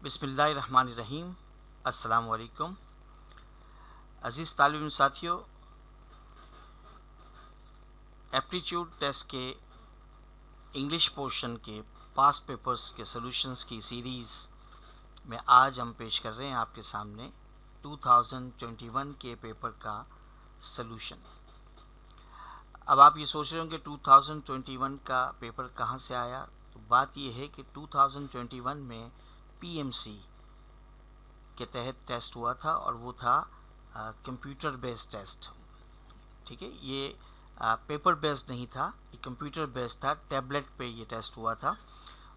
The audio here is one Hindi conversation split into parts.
बिस्मिल्लाहिर्रहमानिर्रहीम। अस्सलाम वालेकुम। अज़ीज़ तालिब साथियों, एप्टीट्यूड टेस्ट के इंग्लिश पोर्शन के पास्ट पेपर्स के सॉल्यूशंस की सीरीज़ में आज हम पेश कर रहे हैं आपके सामने 2021 के पेपर का सॉल्यूशन। अब आप ये सोच रहे होंगे 2021 का पेपर कहाँ से आया। तो बात ये है कि 2021 में पीएमसी के तहत टेस्ट हुआ था और वो था कंप्यूटर बेस्ड टेस्ट। ठीक है, ये पेपर बेस्ड नहीं था, ये कंप्यूटर बेस्ड था। टैबलेट पे ये टेस्ट हुआ था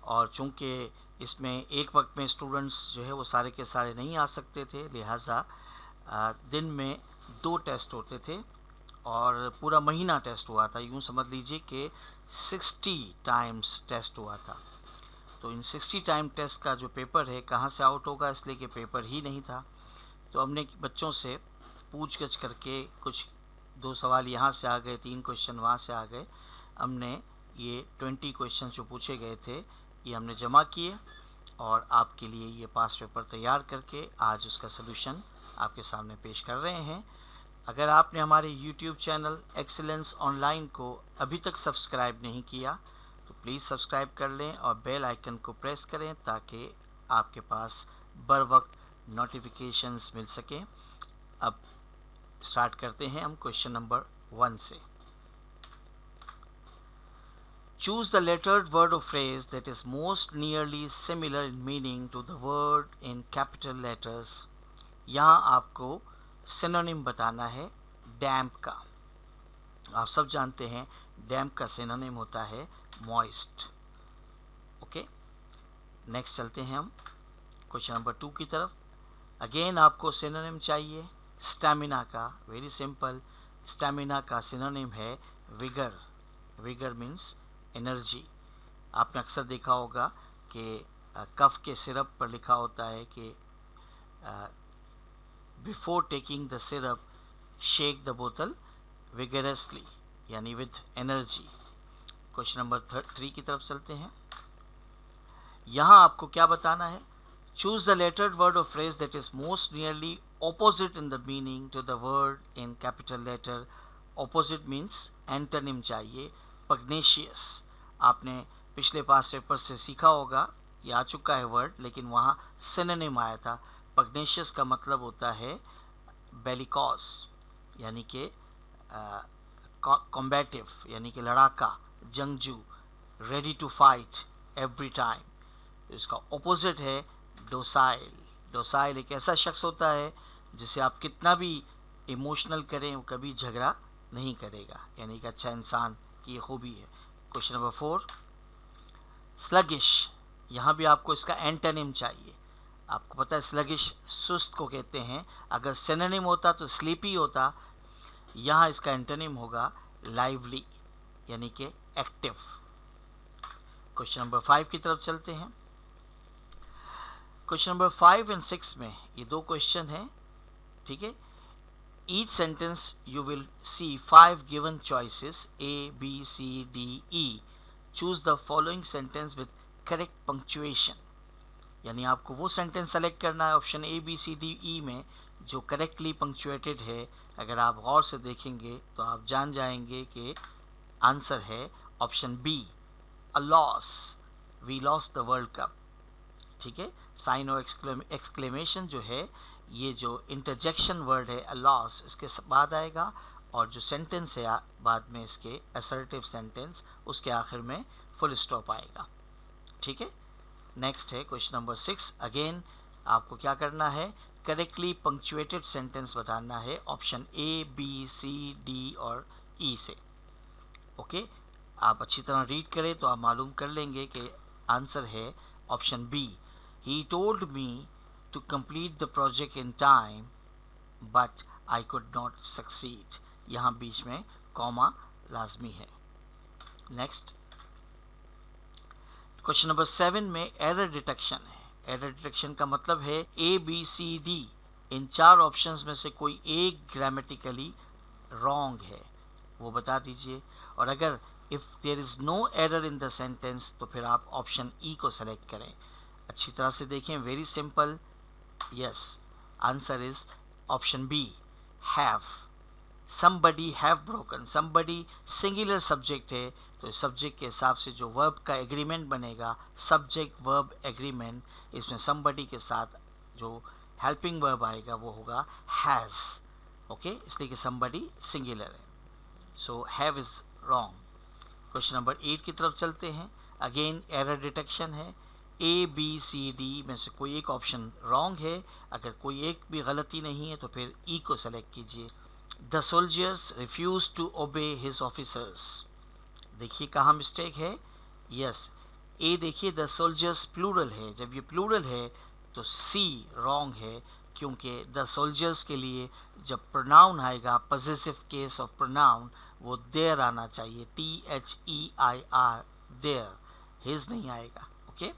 और चूंकि इसमें एक वक्त में स्टूडेंट्स जो है वो सारे के सारे नहीं आ सकते थे, लिहाजा दिन में 2 टेस्ट होते थे और पूरा महीना टेस्ट हुआ था। यूँ समझ लीजिए कि 60 टाइम्स टेस्ट हुआ था। तो इन 60 टाइम टेस्ट का जो पेपर है कहाँ से आउट होगा, इसलिए कि पेपर ही नहीं था। तो हमने बच्चों से पूछ गछ करके कुछ 2 सवाल यहाँ से आ गए, 3 क्वेश्चन वहाँ से आ गए। हमने ये 20 क्वेश्चन जो पूछे गए थे ये हमने जमा किए और आपके लिए ये पास पेपर तैयार करके आज उसका सलूशन आपके सामने पेश कर रहे हैं। अगर आपने हमारे YouTube चैनल एक्सीलेंस ऑनलाइन को अभी तक सब्सक्राइब नहीं किया तो प्लीज़ सब्सक्राइब कर लें और बेल आइकन को प्रेस करें ताकि आपके पास बर वक्त नोटिफिकेशंस मिल सकें। अब स्टार्ट करते हैं हम क्वेश्चन नंबर 1 से। Choose the lettered word or phrase that is most nearly similar in meaning to the word in capital letters। यहाँ आपको सिनोनिम बताना है डैम्प का। आप सब जानते हैं डैम्प का सिनोनिम होता है मॉइस्ट। ओके, नेक्स्ट चलते हैं हम क्वेश्चन नंबर 2 की तरफ। अगेन आपको सिनोनिम चाहिए स्टैमिना का। वेरी सिंपल, स्टैमिना का सिनोनिम है विगर। Vigour means energy. आपने अक्सर देखा होगा कि कफ के सिरप पर लिखा होता है कि before taking the syrup shake the बोतल विगरसली, यानी विद एनर्जी। क्वेश्चन नंबर 3 की तरफ चलते हैं। यहाँ आपको क्या बताना है? Choose the lettered word or phrase that is most nearly opposite in the meaning to the word in capital letter। opposite means antonym चाहिए। पग्नेशियस, आपने पिछले पास पेपर से सीखा होगा, ये आ चुका है वर्ड, लेकिन वहाँ सिनोनिम आया था। पग्नेशियस का मतलब होता है बेलिकॉस, यानी कि कॉम्बैटिव, यानी कि लड़ाका, जंगजू, ready to fight every time. तो इसका ऑपोजिट है डोसाइल। डोसाइल एक ऐसा शख्स होता है जिसे आप कितना भी इमोशनल करें वो कभी झगड़ा नहीं करेगा, यानी कि अच्छा इंसान की ये खूबी है। Question number 4, sluggish. यहाँ भी आपको इसका एंटोनिम चाहिए। आपको पता है स्लगिश सुस्त को कहते हैं। अगर सिनोनिम होता तो स्लीपी होता। यहाँ इसका एंटोनिम होगा लाइवली, यानी कि एक्टिव। क्वेश्चन नंबर 5 की तरफ चलते हैं। क्वेश्चन नंबर 5 एंड 6 में ये 2 क्वेश्चन हैं। ठीक है, each sentence you will see 5 given choices A, B, C, D, E। Choose the following sentence with correct punctuation, यानी आपको वो सेंटेंस सेलेक्ट करना है option A, B, C, D, E में जो करेक्टली पंक्चुएटेड है। अगर आप गौर से देखेंगे तो आप जान जाएंगे कि आंसर है option B, a loss. We lost the world cup. ठीक है, साइन और एक्सक्लेमेशन जो है, ये जो इंटरजेक्शन वर्ड है अ लॉस, इसके बाद आएगा और जो सेंटेंस है बाद में इसके असर्टिव सेंटेंस, उसके आखिर में फुल स्टॉप आएगा। ठीक है, नेक्स्ट है क्वेश्चन नंबर 6। अगेन आपको क्या करना है? करेक्टली पंक्चुएटेड सेंटेंस बताना है option A, B, C, D और E से। ओके, आप अच्छी तरह रीड करें तो आप मालूम कर लेंगे कि आंसर है option B, he told me to complete the project in time but I could not succeed। यहाँ बीच में कॉमा लाजमी है। नेक्स्ट क्वेश्चन नंबर 7 में एरर डिटेक्शन है। एरर डिटेक्शन का मतलब है A, B, C, D in 4 options में से कोई एक ग्रामेटिकली रॉन्ग है, वो बता दीजिए। और अगर if there is no error in the sentence तो फिर आप ऑप्शन E को सेलेक्ट करें। अच्छी तरह से देखें, very simple. Yes, answer is option B, have. somebody have broken, somebody singular subject है, तो सब्जेक्ट के हिसाब से जो वर्ब का एग्रीमेंट बनेगा, सब्जेक्ट वर्ब एग्रीमेंट, इसमें somebody के साथ जो हेल्पिंग वर्ब आएगा वो होगा हैज़। ओके, इसलिए कि somebody सिंगुलर है, so have is wrong. Question number 8 की तरफ चलते हैं। अगेन एरर डिटेक्शन है। ए बी सी डी में से कोई एक ऑप्शन रॉन्ग है। अगर कोई एक भी गलती नहीं है तो फिर ई को सेलेक्ट कीजिए। The soldiers refuse to obey his officers. देखिए कहाँ मिस्टेक है। यस, ए देखिए द सोल्जर्स प्लूरल है, जब ये प्लूरल है तो सी रॉन्ग है, क्योंकि द सोल्जर्स के लिए जब प्रोनाउन आएगा, पॉसेसिव केस ऑफ प्रोनाउन, वो देयर आना चाहिए, THEIR, देयर, हिज नहीं आएगा। ओके,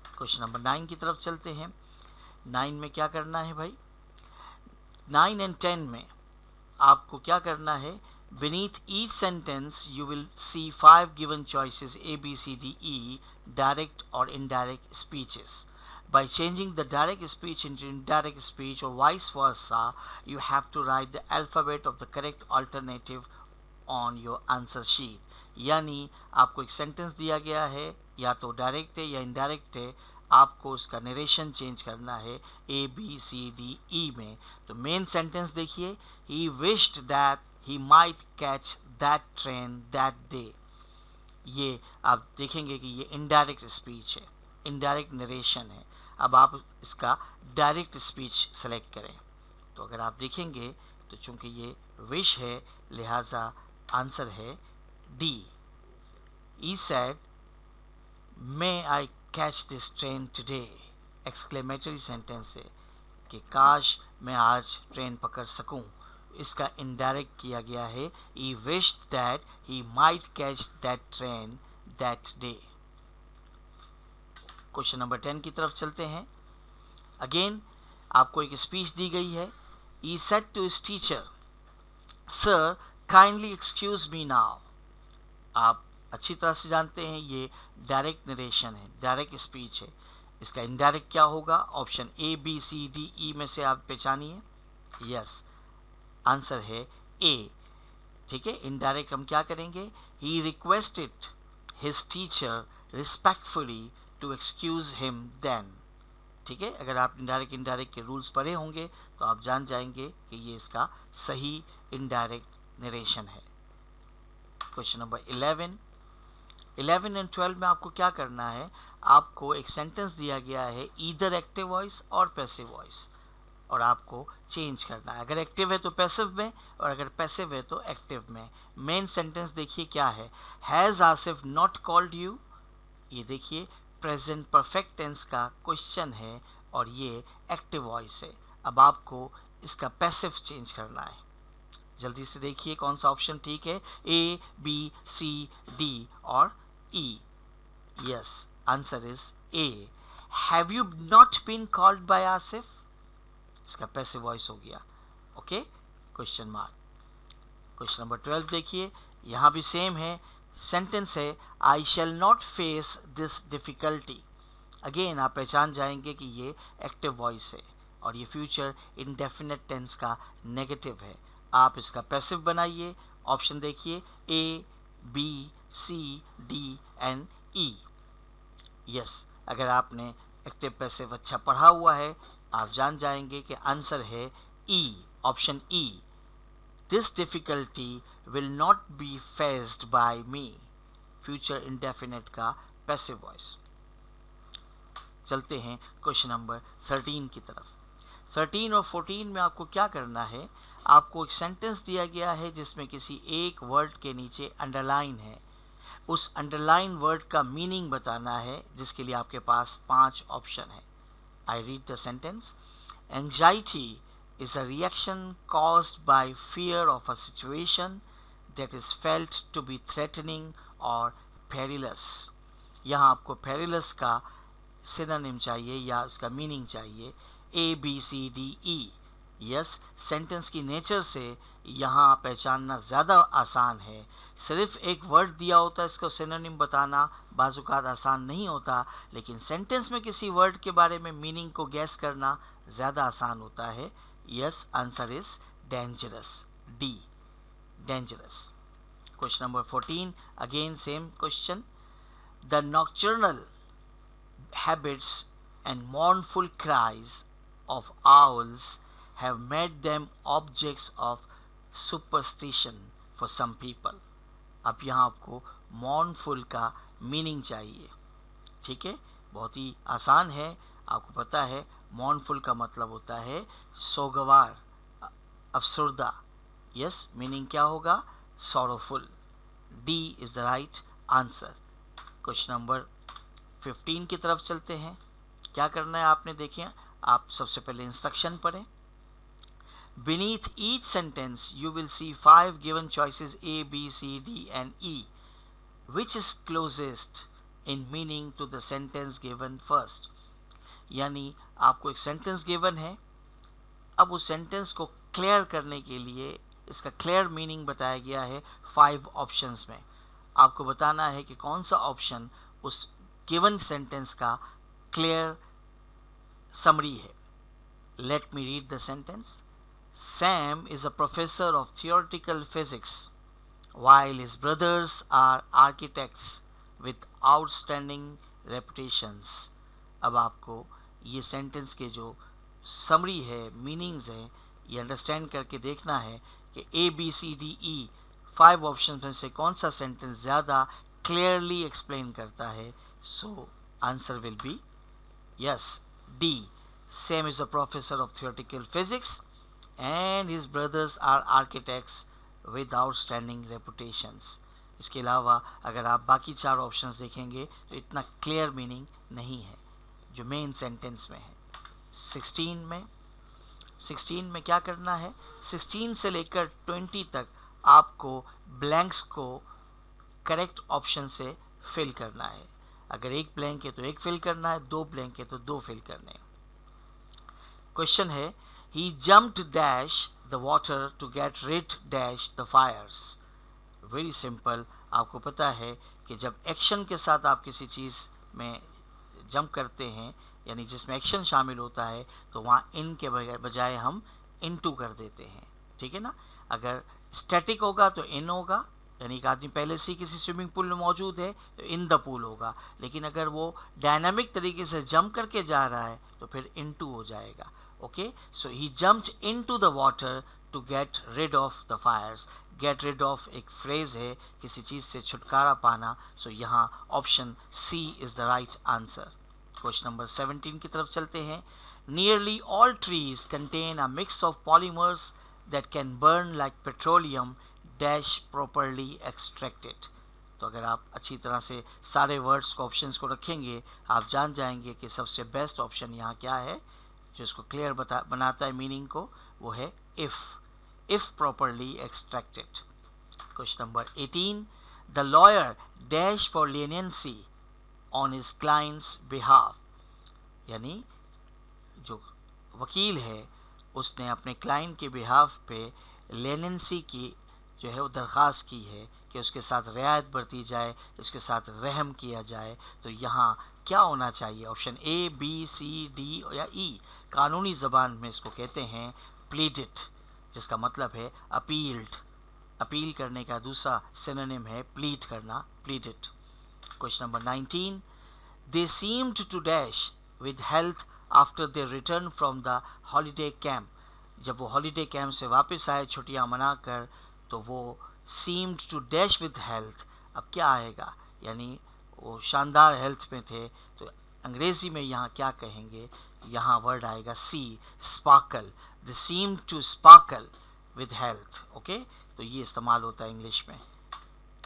क्वेश्चन नंबर 9 की तरफ चलते हैं। 9 में क्या करना है भाई, 9 एंड 10 में आपको क्या करना है, beneath each sentence you will see 5 given choices A, B, C, D, E, direct or indirect speeches. By changing the direct speech into indirect speech or vice versa, you have to write the alphabet of the correct alternative on your answer sheet. यानी आपको एक सेंटेंस दिया गया है, या तो डायरेक्ट है या इनडायरेक्ट है, आपको उसका नरेशन चेंज करना है ए बी सी डी ई में। तो मेन सेंटेंस देखिए, he wished that he might catch that train that day. ये आप देखेंगे कि ये इनडायरेक्ट स्पीच है, इनडायरेक्ट नरेशन है। अब आप इसका डायरेक्ट स्पीच सेलेक्ट करें। तो अगर आप देखेंगे तो चूंकि ये विश है, लिहाजा आंसर है D. E sad may I catch this train today, exclamatory sentence है कि काश मैं आज ट्रेन पकड़ सकूं। इसका इनडायरेक्ट किया गया है, he wished that he might catch that train that day. Question number 10 की तरफ चलते हैं। अगेन आपको एक स्पीच दी गई है। He said to his teacher, sir kindly excuse me now. आप अच्छी तरह से जानते हैं ये डायरेक्ट नरेशन है, डायरेक्ट स्पीच है। इसका इनडायरेक्ट क्या होगा, option A B C D E में से आप पहचानिए। यस, आंसर है ए। ठीक है, इनडायरेक्ट हम क्या करेंगे, he requested his teacher respectfully to excuse him then. ठीक है, अगर आप इनडायरेक्ट के रूल्स पढ़े होंगे तो आप जान जाएंगे कि ये इसका सही इनडायरेक्ट नरेशन है। क्वेश्चन नंबर 11 एंड 12 में आपको क्या करना है, आपको एक सेंटेंस दिया गया है, ईदर एक्टिव वॉइस और पैसिव वॉइस, और आपको चेंज करना है। अगर एक्टिव है तो पैसिव में, और अगर पैसिव है तो एक्टिव में। मेन सेंटेंस देखिए क्या है, has Asif not called you. ये देखिए प्रेजेंट परफेक्ट टेंस का क्वेश्चन है और ये एक्टिव वॉइस है। अब आपको इसका पैसिव चेंज करना है। जल्दी से देखिए कौन सा ऑप्शन ठीक है, ए बी सी डी और E. Yes, answer is A. Have you not been called by Asif, इसका पैसिव वॉइस हो गया। Okay, question mark. Question number 12 देखिए, यहाँ भी सेम है, सेंटेंस है, I shall not face this difficulty. Again आप पहचान जाएंगे कि ये एक्टिव वॉइस है और ये फ्यूचर इंडेफिनिट टेंस का नेगेटिव है। आप इसका पैसिव बनाइए। ऑप्शन देखिए, A B C D and E. Yes, अगर आपने एक्टिव पैसिव अच्छा पढ़ा हुआ है आप जान जाएंगे कि आंसर है E, option E. This difficulty will not be faced by me, future indefinite का पैसिव वॉइस। चलते हैं क्वेश्चन नंबर 13 की तरफ। 13 और 14 में आपको क्या करना है, आपको एक सेंटेंस दिया गया है जिसमें किसी एक वर्ड के नीचे अंडरलाइन है। उस अंडरलाइन वर्ड का मीनिंग बताना है, जिसके लिए आपके पास 5 ऑप्शन है। I read the sentence. Anxiety is a reaction caused by fear of a situation that is felt to be threatening or perilous. यहाँ आपको perilous का सिनोनिम चाहिए या उसका मीनिंग चाहिए, A B C D E। Yes, sentence की नेचर से यहाँ पहचानना ज़्यादा आसान है। सिर्फ एक वर्ड दिया होता है, इसका सिनोनिम बताना बाज़-औक़ात आसान नहीं होता, लेकिन सेंटेंस में किसी वर्ड के बारे में मीनिंग को गैस करना ज़्यादा आसान होता है। Yes, answer is dangerous, D, dangerous. Question number 14, again same question. The nocturnal habits and mournful cries of owls have made them objects of superstition for some people. अब यहाँ आपको mournful का मीनिंग चाहिए, ठीक है, बहुत ही आसान है, आपको पता है mournful का मतलब होता है सोगवार, अफसुर्दा। यस, मीनिंग क्या होगा? sorrowful. D is the right answer. Question number 15 की तरफ चलते हैं। क्या करना है आपने, देखिए, आप सबसे पहले इंस्ट्रक्शन पढ़ें। Beneath each sentence you will see 5 given choices A, B, C, D and E. Which is closest in meaning to the sentence given first? यानी आपको एक सेंटेंस गिवन है, अब उस सेंटेंस को क्लियर करने के लिए इसका क्लियर मीनिंग बताया गया है 5 ऑप्शंस में। आपको बताना है कि कौन सा ऑप्शन उस गिवन सेंटेंस का क्लियर समरी है। Let me read the sentence. Sam is a professor of theoretical physics while his brothers are architects with outstanding reputations. अब आपको ये सेंटेंस के जो समरी है, मीनिंग्स हैं, ये अंडरस्टैंड करके देखना है कि ए, बी, सी, डी, ई 5 ऑप्शन में से कौन सा सेंटेंस ज़्यादा क्लियरली एक्सप्लेन करता है। So answer will be yes, D. Sam is a professor of theoretical physics and his brothers are architects with outstanding reputations. इसके अलावा अगर आप बाकी 4 ऑप्शंस देखेंगे तो इतना क्लियर मीनिंग नहीं है जो मेन सेंटेंस में है। 16 में क्या करना है? 16 से लेकर 20 तक आपको ब्लैंक्स को करेक्ट ऑप्शन से फिल करना है। अगर एक ब्लैंक है तो एक फिल करना है, 2 ब्लैंक है तो 2 फिल करने हैं। क्वेश्चन है, he jumped dash the water to get rid dash the fires. Very simple, आपको पता है कि जब एक्शन के साथ आप किसी चीज़ में जंप करते हैं, यानी जिसमें एक्शन शामिल होता है, तो वहाँ इन के बजाय हम इनटू कर देते हैं, ठीक है ना। अगर स्टैटिक होगा तो इन होगा, यानी एक आदमी पहले से ही किसी स्विमिंग पूल में मौजूद है तो इन द पूल होगा, लेकिन अगर वो डायनामिक तरीके से जंप करके जा रहा है तो फिर इनटू हो जाएगा। Okay, so he jumped into the water to get rid of the fires. Get rid of एक फ्रेज है, किसी चीज़ से छुटकारा पाना, सो यहाँ option C is the right answer. Question number 17 की तरफ चलते हैं। Nearly all trees contain a mix of polymers that can burn like petroleum dash properly extracted. तो अगर आप अच्छी तरह से सारे वर्ड्स को, ऑप्शंस को रखेंगे, आप जान जाएंगे कि सबसे बेस्ट ऑप्शन यहाँ क्या है जो इसको क्लियर बनाता है मीनिंग को, वो है if properly extracted. Question number 18, the lawyer dash for leniency on his clients behalf. यानी जो वकील है उसने अपने क्लाइंट के बिहाफ पे लीनियंसी की जो है वो दरख्वास्त की है कि उसके साथ रियायत बरती जाए, उसके साथ रहम किया जाए। तो यहाँ क्या होना चाहिए? Option A, B, C, D या ई। कानूनी ज़बान में इसको कहते हैं प्लीडेड, जिसका मतलब है अपील्ड। अपील करने का दूसरा सिनोनिम है प्लीड करना, pleaded. Question number 19, they seemed to dash with health after they return from the holiday camp. जब वो हॉलीडे कैंप से वापस आए छुट्टियाँ मनाकर, तो वो seemed to dash with health. अब क्या आएगा? यानी वो शानदार हेल्थ में थे, तो अंग्रेज़ी में यहाँ क्या कहेंगे? यहाँ वर्ड आएगा C, sparkle. They seemed to sparkle with health. Okay, तो ये इस्तेमाल होता है इंग्लिश में।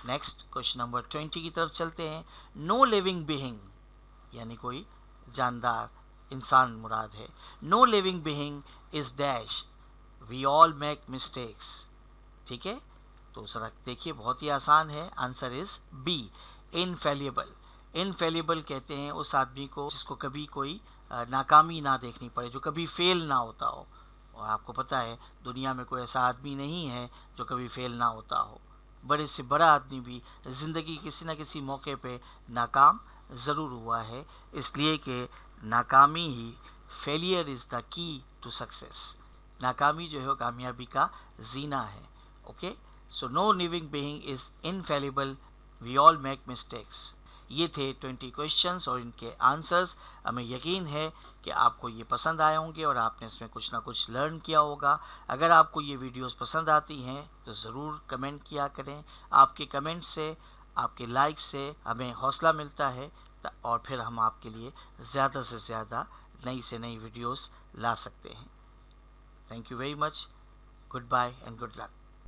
नेक्स्ट क्वेश्चन नंबर 20 की तरफ चलते हैं। नो लिविंग बीइंग, यानी कोई जानदार इंसान मुराद है। No living being is dash, we all make mistakes. ठीक है, तो जरा देखिए, बहुत ही आसान है। Answer is B, infallible. Infallible कहते हैं उस आदमी को जिसको कभी कोई नाकामी ना देखनी पड़े, जो कभी फेल ना होता हो। और आपको पता है दुनिया में कोई ऐसा आदमी नहीं है जो कभी फेल ना होता हो। बड़े से बड़ा आदमी भी ज़िंदगी किसी न किसी मौके पे नाकाम ज़रूर हुआ है, इसलिए कि नाकामी ही, failure is the key to success. नाकामी जो है कामयाबी का जीना है। Okay, so no living being is infallible, we all make mistakes. ये थे 20 क्वेश्चंस और इनके आंसर्स। हमें यकीन है कि आपको ये पसंद आए होंगे और आपने इसमें कुछ ना कुछ लर्न किया होगा। अगर आपको ये वीडियोस पसंद आती हैं तो ज़रूर कमेंट किया करें। आपके कमेंट से, आपके लाइक से हमें हौसला मिलता है और फिर हम आपके लिए ज़्यादा से ज़्यादा नई से नई वीडियोस ला सकते हैं। Thank you very much. Good bye and good luck.